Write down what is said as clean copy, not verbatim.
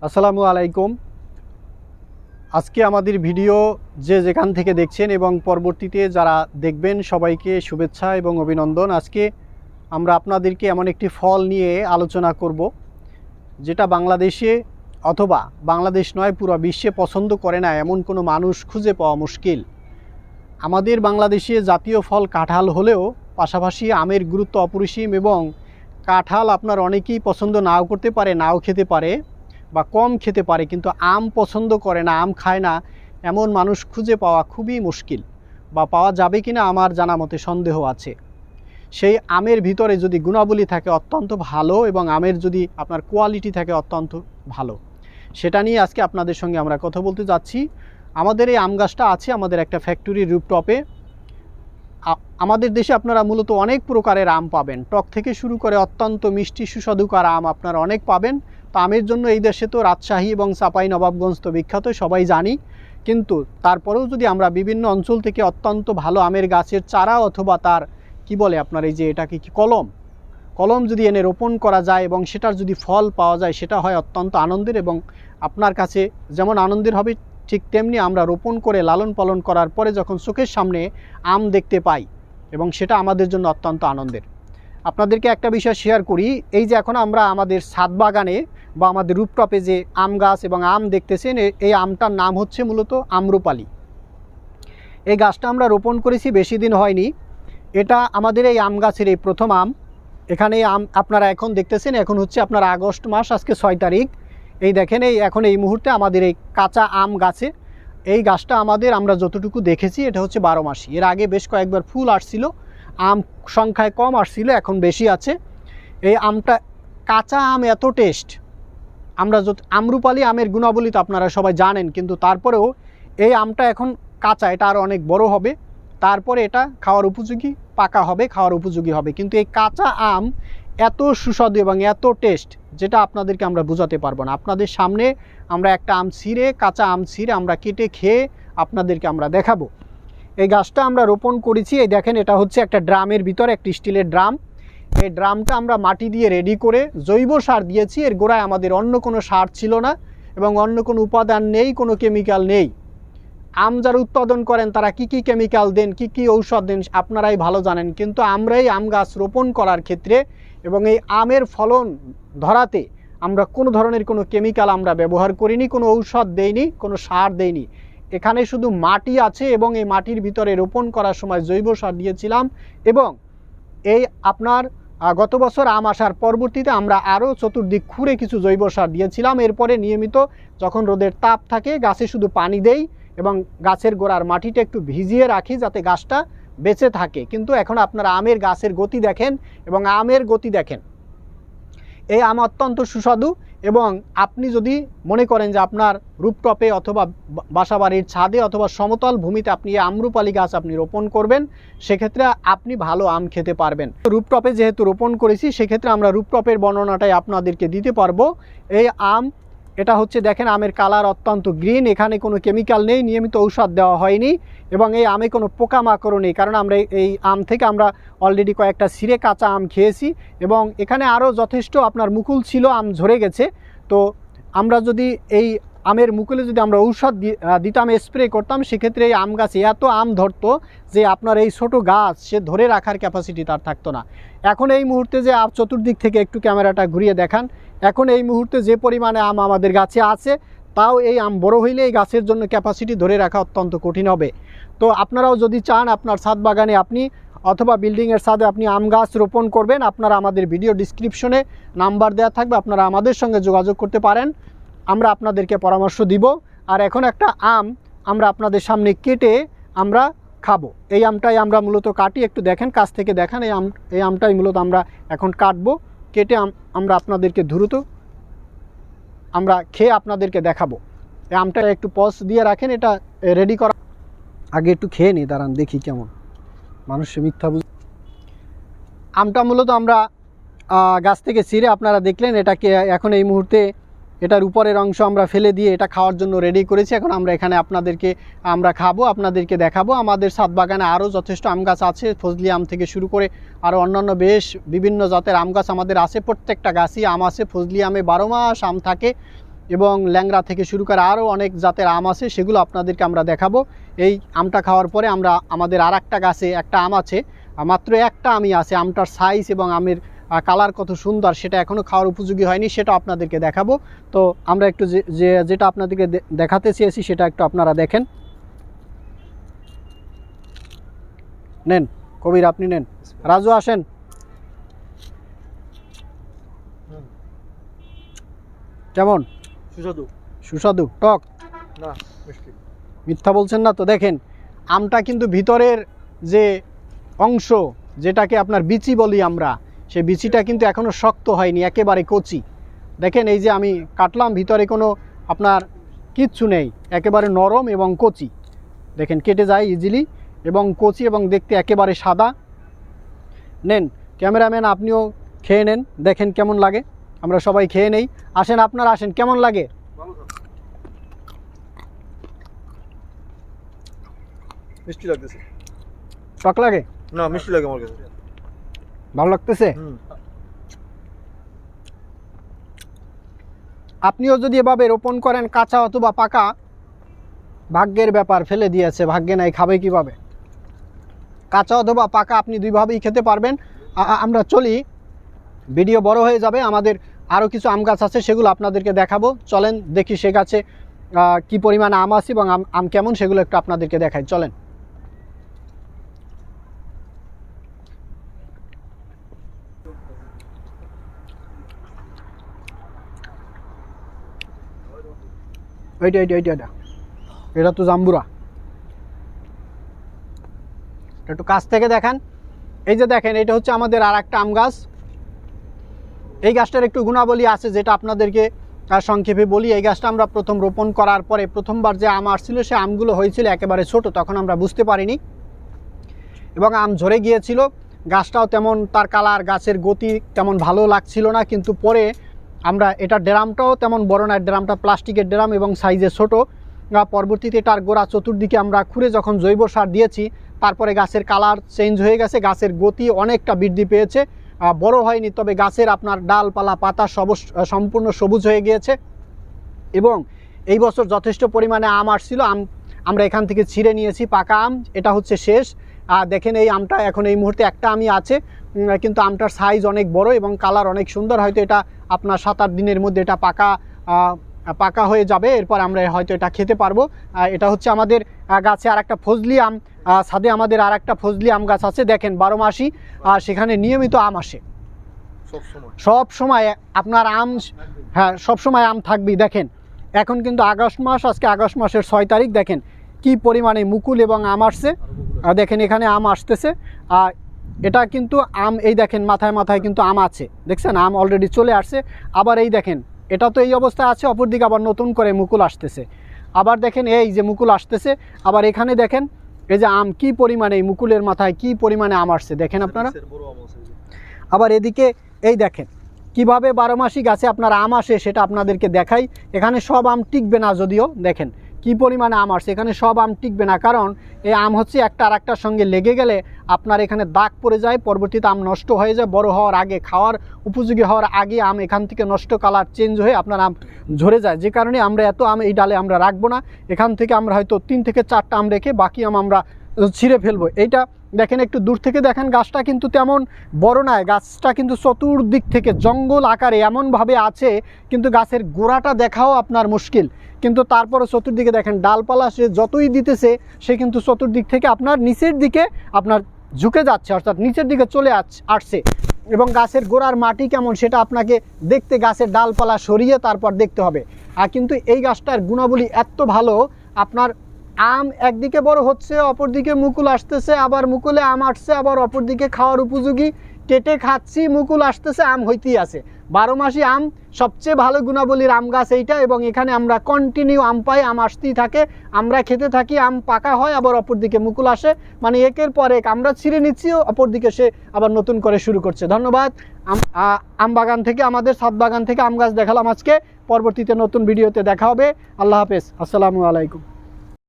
আসসালামু আলাইকুম। আজকে আমাদের ভিডিও যে যেখান থেকে দেখছেন এবং পরবর্তীতে যারা দেখবেন সবাইকে শুভেচ্ছা এবং অভিনন্দন। আজকে আমরা আপনাদেরকে এমন একটি ফল নিয়ে আলোচনা করব যেটা বাংলাদেশে অথবা বাংলাদেশ নয় পুরো বিশ্বে পছন্দ করে না এমন কোনো মানুষ খুঁজে পাওয়া মুশকিল। আমাদের বাংলাদেশে জাতীয় ফল কাঁঠাল হলেও পাশাপাশি আমের গুরুত্ব অপরিসীম এবং কাঁঠাল আপনার অনেকেই পছন্দ নাও করতে পারে, নাও খেতে পারে বা কম খেতে পারে, কিন্তু আম পছন্দ করে না, আম খায় না এমন মানুষ খুঁজে পাওয়া খুবই মুশকিল, বা পাওয়া যাবে কিনা আমার জানা মতে সন্দেহ আছে। সেই আমের ভিতরে যদি গুণাবলী থাকে অত্যন্ত ভালো এবং আমের যদি আপনার কোয়ালিটি থাকে অত্যন্ত ভালো, সেটা নিয়ে আজকে আপনাদের সঙ্গে আমরা কথা বলতে যাচ্ছি। আমাদের এই আম গাছটা আছে আমাদের একটা ফ্যাক্টরির রুফটপে। আমাদের দেশে আপনারা মূলত অনেক প্রকারের আম পাবেন, টক থেকে শুরু করে অত্যন্ত মিষ্টি সুস্বাদুকার আম আপনারা অনেক পাবেন। তো আমের জন্য এই দেশে তো রাজশাহী এবং চাঁপাই নবাবগঞ্জ তো বিখ্যাত, সবাই জানি। কিন্তু তারপরেও যদি আমরা বিভিন্ন অঞ্চল থেকে অত্যন্ত ভালো আমের গাছের চারা অথবা তার কি বলে আপনার এই যে এটাকে কি কলম যদি এনে রোপণ করা যায় এবং সেটার যদি ফল পাওয়া যায়, সেটা হয় অত্যন্ত আনন্দের। এবং আপনার কাছে যেমন আনন্দের হবে ঠিক তেমনি আমরা রোপণ করে লালন পালন করার পরে যখন চোখের সামনে আম দেখতে পাই এবং সেটা আমাদের জন্য অত্যন্ত আনন্দের। আপনাদেরকে একটা বিষয় শেয়ার করি, এই যে এখন আমরা আমাদের ছাদ বাগানে বা আমাদের রুফটপে যে আম গাছ এবং আম দেখতেছেন, এই আমটার নাম হচ্ছে মূলত আম্রপালি। এই গাছটা আমরা রোপণ করেছি, বেশি দিন হয়নি। এটা আমাদের এই আম গাছের এই প্রথম আম। এখানে আম আপনারা এখন দেখতেছেন, এখন হচ্ছে আপনার আগস্ট মাস, আজকে 6 তারিখ। এই দেখেন এখন এই মুহূর্তে আমাদের এই কাঁচা আম গাছে এই গাছটা আমরা যতটুকু দেখেছি এটা হচ্ছে 12 মাসি। এর আগে বেশ কয়েকবার ফুল আসছিল, আম সংখ্যায় কম আসছিল, এখন বেশি আছে। এই আমটা কাঁচা আম এত টেস্ট, আমরা আম্রপালি আমের গুণাবলী তো আপনারা সবাই জানেন, কিন্তু তারপরেও এই আমটা এখন কাঁচা, এটা আরও অনেক বড় হবে, তারপরে এটা খাওয়ার উপযোগী, পাকা হবে, খাওয়ার উপযোগী হবে। কিন্তু এই কাঁচা আম এত সুস্বাদু এবং এত টেস্ট যেটা আপনাদেরকে আমরা বোঝাতে পারবো না। আপনাদের সামনে আমরা একটা কাঁচা আম ছিঁড়ে আমরা কেটে খেয়ে আপনাদেরকে আমরা দেখাবো। এই গাছটা আমরা রোপণ করেছি, এই দেখেন এটা হচ্ছে একটা ড্রামের ভিতরে, একটা স্টিলের ড্রাম। এই ড্রামটা আমরা মাটি দিয়ে রেডি করে জৈব সার দিয়েছি। এর গোড়ায় আমাদের অন্য কোনো সার ছিল না এবং অন্য কোনো উপাদান নেই, কোনো কেমিক্যাল নেই। আম যারা উৎপাদন করেন তারা কি কি কেমিক্যাল দেন, কি কি ঔষধ দেন আপনারাই ভালো জানেন, কিন্তু আমরাই আম গাছ রোপণ করার ক্ষেত্রে এবং এই আমের ফলন ধরাতে আমরা কোনো ধরনের কোনো কেমিক্যাল আমরা ব্যবহার করিনি, কোনো ঔষধ দেইনি, কোনো সার দেইনি। এখানে শুধু মাটি আছে এবং এই মাটির ভিতরে রোপণ করার সময় জৈব সার দিয়েছিলাম। এবং এই আপনার গত বছর আম আসার পরবর্তীতে আমরা আরও চতুর্দিক খুঁড়ে কিছু জৈব সার দিয়েছিলাম। এরপরে নিয়মিত যখন রোদের তাপ থাকে গাছে শুধু পানি দেই এবং গাছের গোড়ার মাটিটা একটু ভিজিয়ে রাখি যাতে গাছটা বেঁচে থাকে। কিন্তু এখন আপনারা আমের গাছের গতি দেখেন এবং আমের গতি দেখেন, এই আম অত্যন্ত সুস্বাদু। এবং আপনি যদি মনে করেন যে আপনার রুফটপে অথবা বাসাবাড়ির ছাদে অথবা সমতল ভূমিতে আপনি এই আম্রপালি গাছ আপনি রোপণ করবেন, সেক্ষেত্রে আপনি ভালো আম খেতে পারবেন। রুফটপে যেহেতু রোপণ করেছি সেক্ষেত্রে আমরা রুফটপের বর্ণনাটাই আপনাদেরকে দিতে পারবো। এই আম এটা হচ্ছে দেখেন আমের কালার অত্যন্ত গ্রিন, এখানে কোনো কেমিক্যাল নেই, নিয়মিত ঔষধ দেওয়া হয়নি এবং এই আমে কোনো পোকামাকড়ও নেই, কারণ আমরা এই আম থেকে আমরা অলরেডি কয়েকটা ছিঁড়ে কাঁচা আম খেয়েছি এবং এখানে আরও যথেষ্ট আপনার মুকুল ছিল, আম ঝরে গেছে। তো আমরা যদি এই আমের মুকুলে যদি আমরা ঔষধ দিতাম, স্প্রে করতাম, সেক্ষেত্রে এই আম গাছে এত আম ধরতো যে আপনার এই ছোট গাছ সে ধরে রাখার ক্যাপাসিটি তার থাকতো না। এখন এই মুহূর্তে যে চতুর্দিক থেকে একটু ক্যামেরাটা ঘুরিয়ে দেখান, এখন এই মুহূর্তে যে পরিমাণে আম আমাদের গাছে আছে, তাও এই আম বড় হইলে এই গাছের জন্য ক্যাপাসিটি ধরে রাখা অত্যন্ত কঠিন হবে। তো আপনারাও যদি চান আপনার ছাদ বাগানে আপনি অথবা বিল্ডিংয়ের ছাদে আপনি আম গাছ রোপণ করবেন, আপনারা আমাদের ভিডিও ডিসক্রিপশনে নাম্বার দেওয়া থাকবে, আপনারা আমাদের সঙ্গে যোগাযোগ করতে পারেন, আমরা আপনাদেরকে পরামর্শ দিব। আর এখন একটা আম আমরা আপনাদের সামনে কেটে আমরা খাবো। এই আমটাই আমরা মূলত কাটি, একটু দেখেন কাছ থেকে দেখেন, এই আমটাই মূলত আমরা এখন কাটবো, কেটে আমরা আপনাদেরকে দ্রুত আমরা খেয়ে আপনাদেরকে দেখাবো। এই আমটা একটু পজ দিয়ে রাখেন, এটা রেডি করা আগে একটু খেয়ে নিই, দাঁড়ান দেখি কেমন। মানুষ মিথ্যা আমটা মূলত আমরা গাছ থেকে ছিঁড়ে আপনারা দেখলেন, এটাকে এখন এই মুহূর্তে এটার উপরের অংশ আমরা ফেলে দিয়ে এটা খাওয়ার জন্য রেডি করেছি। এখন আমরা এখানে আমরা খাবো, আপনাদেরকে দেখাবো। আমাদের ছাদ বাগানে আরও যথেষ্ট আম গাছ আছে, ফজলি আম থেকে শুরু করে আরও অন্যান্য বেশ বিভিন্ন জাতের আম গাছ আমাদের আছে। প্রত্যেকটা গাছই আম আছে, ফজলি আমে 12 মাস আম থাকে। এবং ল্যাংড়া থেকে শুরু করে আরও অনেক জাতের আম আছে, সেগুলো আপনাদেরকে আমরা দেখাবো। এই আমটা খাওয়ার পরে আমরা আমাদের আর একটা গাছে একটা আম আছে, মাত্র একটা আমই আছে, আমটার সাইজ এবং আমের কালার কত সুন্দর সেটা এখনও খাওয়ার উপযোগী হয়নি, সেটা আপনাদেরকে দেখাবো। তো আমরা একটু যেটা আপনাদেরকে দেখাতে চেয়েছি সেটা একটু আপনারা দেখেন। নেন কবির, আপনি নেন। রাজু আসেন। কেমন? সুস্বাদু। সুস্বাদু? টক না, মিষ্টি। মিথ্যা বলছেন না তো? দেখেন আমটা কিন্তু ভিতরের যে অংশ, যেটাকে আপনার বিচি বলি আমরা, সেই বিচিটা কিন্তু এখনও শক্ত হয়নি, একেবারে কচি। দেখেন এই যে আমি কাটলাম, ভিতরে কোনো আপনার কিচ্ছু নেই, একেবারে নরম এবং কচি। দেখেন কেটে যায় ইজিলি এবং কচি এবং দেখতে একেবারে সাদা। নেন ক্যামেরাম্যান, আপনিও খেয়ে নেন, দেখেন কেমন লাগে। আমরা সবাই খেয়ে নেই। আসেন আপনারা আসেন, কেমন লাগে? মিষ্টি লাগতেছে। টক লাগে? না, মিষ্টি লাগে আমার কাছে। ভালো লাগতেছে? আপনিও যদি এভাবে রোপণ করেন, কাঁচা অথবা পাকা, ভাগ্যের ব্যাপার, ফেলে দিয়েছে, ভাগ্যে নাই, খাবে কিভাবে? কাঁচা অথবা পাকা আপনি দুইভাবেই খেতে পারবেন। আমরা চলি, ভিডিও বড় হয়ে যাবে, আমাদের আরও কিছু আম গাছ আছে, সেগুলো আপনাদেরকে দেখাবো। চলেন দেখি সে গাছে কি পরিমাণে আম আছে এবং আম কেমন, সেগুলো একটু আপনাদেরকে দেখাই, চলেন। এটা তো জাম্বুরা। একটু কাছ থেকে দেখান। এই যে দেখেন, এটা হচ্ছে আমাদের আর একটা আম গাছ। এই গাছটার একটু গুণাবলী আছে, যেটা আপনাদেরকে সংক্ষেপে বলি। এই গাছটা আমরা প্রথম রোপণ করার পরে প্রথমবার যে আম আসছিল, সে আমগুলো হয়েছিল একেবারে ছোট, তখন আমরা বুঝতে পারিনি এবং আম ঝরে গিয়েছিল। গাছটাও তেমন, তার কালার, গাছের গতি তেমন ভালো লাগছিল না। কিন্তু পরে আমরা, এটা ড্রামটাও তেমন বড় না, ড্রামটা প্লাস্টিকের ড্রাম এবং সাইজে ছোট। পরবর্তীতে তার গোড়া চতুর্দিকে আমরা খুঁড়ে যখন জৈব সার দিয়েছি, তারপরে গাছের কালার চেঞ্জ হয়ে গেছে, গাছের গতি অনেকটা বৃদ্ধি পেয়েছে। বড় হয়নি, তবে গাছের আপনার ডালপালা পাতা সম্পূর্ণ সবুজ হয়ে গিয়েছে এবং এই বছর যথেষ্ট পরিমাণে আম আসছিল। আমরা এখান থেকে ছিঁড়ে নিয়েছি পাকা আম, এটা হচ্ছে শেষ। দেখেন এই আমটা এখন এই মুহূর্তে একটা আমই আছে, কিন্তু আমটার সাইজ অনেক বড় এবং কালার অনেক সুন্দর। হয়তো এটা আপনার 7-8 দিনের মধ্যে এটা পাকা হয়ে যাবে, এরপর আমরা হয়তো এটা খেতে পারবো। এটা হচ্ছে আমাদের গাছে আর একটা ফজলি আম, ছাদে আমাদের আর একটা ফজলি আম গাছ আছে, দেখেন 12 মাসই, সেখানে নিয়মিত আম আসে সব সময় আপনার আম। হ্যাঁ, সব সময় আম থাকবেই। দেখেন এখন কিন্তু আগস্ট মাস, আজকে আগস্ট মাসের 6 তারিখ, দেখেন কি পরিমাণে মুকুল এবং আম আসছে। দেখেন এখানে আম আসতেছে, এটা কিন্তু আম, এই দেখেন মাথায় মাথায় কিন্তু আম আছে, দেখছেন আম অলরেডি চলে আসছে। আবার এই দেখেন, এটা তো এই অবস্থায় আছে, অপরদিকে আবার নতুন করে মুকুল আসতেছে। আবার দেখেন এই যে মুকুল আসতেছে, আবার এখানে দেখেন এই যে আম কি পরিমাণে, এই মুকুলের মাথায় কি পরিমাণে আম আসছে দেখেন আপনারা। আবার এদিকে এই দেখেন কিভাবে 12 মাসি গাছে আপনার আম আসে, সেটা আপনাদেরকে দেখাই। এখানে সব আম টিকবে না, যদিও দেখেন কি পরিমাণে আম আসছে, এখানে সব আম টিকবে না, কারণ এই আম হচ্ছে একটা আর একটার সঙ্গে লেগে গেলে আপনার এখানে দাগ পড়ে যায়, পরবর্তীতে আম নষ্ট হয়ে যায়। বড় হওয়ার আগে, খাওয়ার উপযোগী হওয়ার আগে আম এখান থেকে নষ্ট, কালার চেঞ্জ হয়ে আপনার আম ঝরে যায়। যে কারণে আমরা এত আম এই ডালে আমরা রাখবো না, এখান থেকে আমরা হয়তো 3 থেকে 4টা আম রেখে বাকি আম আমরা ছিঁড়ে ফেলবো। এইটা দেখেন, একটু দূর থেকে দেখেন, গাছটা কিন্তু তেমন বড় নয়, গাছটা কিন্তু চতুর্দিক থেকে জঙ্গল আকারে এমনভাবে আছে, কিন্তু গাছের গোড়াটা দেখাও আপনার মুশকিল। কিন্তু তারপরে চতুর্দিকে দেখেন ডালপালা সে যতই দিতেছে, সে কিন্তু চতুর্দিক থেকে আপনার নিচের দিকে আপনার ঝুঁকে যাচ্ছে, অর্থাৎ নিচের দিকে চলে আসছে। এবং গাছের গোড়ার মাটি কেমন সেটা আপনাকে দেখতে, গাছের ডালপালা সরিয়ে তারপর দেখতে হবে। আর কিন্তু এই গাছটার গুণাবলী এত ভালো, আপনার আম একদিকে বড় হচ্ছে, অপরদিকে মুকুল আসতেছে, আবার মুকুলে আম আসছে, আবার অপরদিকে খাওয়ার উপযোগী, কেটে খাচ্ছি, মুকুল আসতেছে, আম হইতেই আছে। 12 মাসি আম, সবচেয়ে ভালো গুণাবলীর আম গাছ এইটা। এবং এখানে আমরা কন্টিনিউ আম পাই, আম আসতেই থাকে, আমরা খেতে থাকি, আম পাকা হয়, আবার অপরদিকে মুকুল আসে, মানে একের পর এক আমরা ছিঁড়ে নিচ্ছি, অপরদিকে সে আবার নতুন করে শুরু করছে। ধন্যবাদ। আম বাগান থেকে, আমাদের ছাদ বাগান থেকে আম গাছ দেখালাম আজকে। পরবর্তীতে নতুন ভিডিওতে দেখা হবে। আল্লাহ হাফেজ, আসসালামু আলাইকুম।